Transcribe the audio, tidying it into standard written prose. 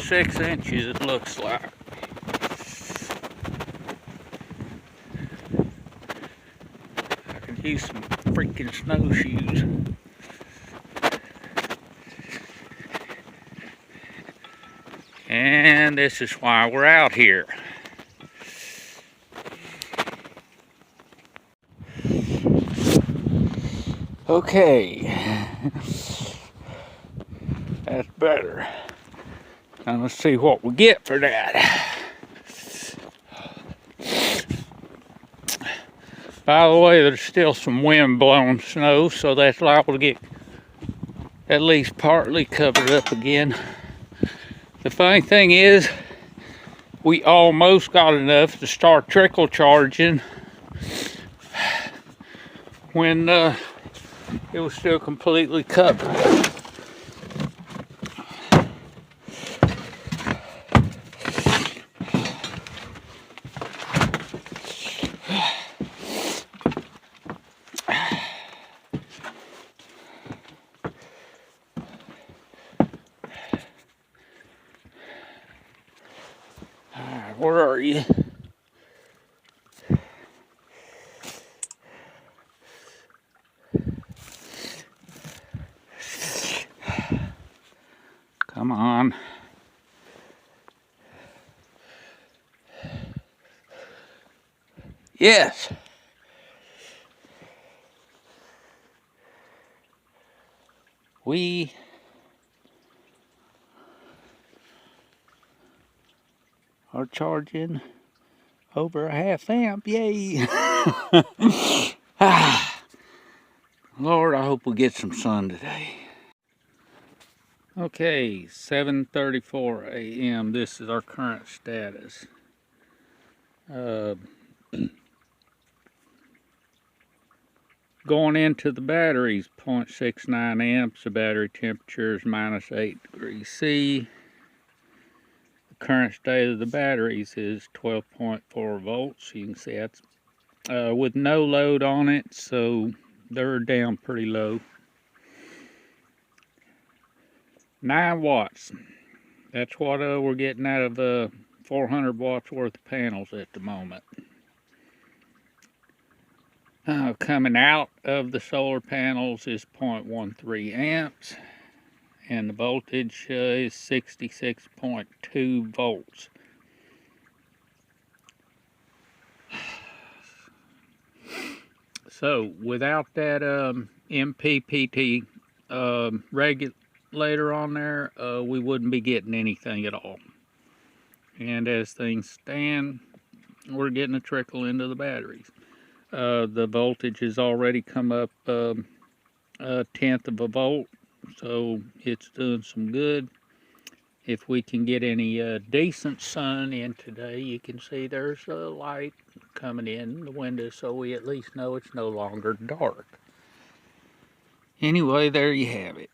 6 inches, it looks like. I could use some freaking snowshoes. And this is why we're out here. Okay, that's better. Now let's see what we get for that. By the way, there's still some wind-blown snow, so that's liable to get at least partly covered up again. The funny thing is, we almost got enough to start trickle charging when it was still completely covered. Alright, where are you? Come on. Yes. We are charging over a ½ amp. Yay. Lord, I hope we get some sun today. Okay, 7:34 a.m. This is our current status. Going into the batteries, 0.69 amps. The battery temperature is -8 degrees C. The current state of the batteries is 12.4 volts. You can see that's with no load on it, so they're down pretty low. 9 watts. That's what we're getting out of 400 watts worth of panels at the moment. Coming out of the solar panels is 0.13 amps, and the voltage is 66.2 volts. So without that MPPT regulator on there, we wouldn't be getting anything at all. And as things stand, we're getting a trickle into the batteries. The voltage has already come up a 1/10 of a volt, so it's doing some good. If we can get any decent sun in today, you can see there's a light coming in the window, so we at least know it's no longer dark. Anyway, there you have it.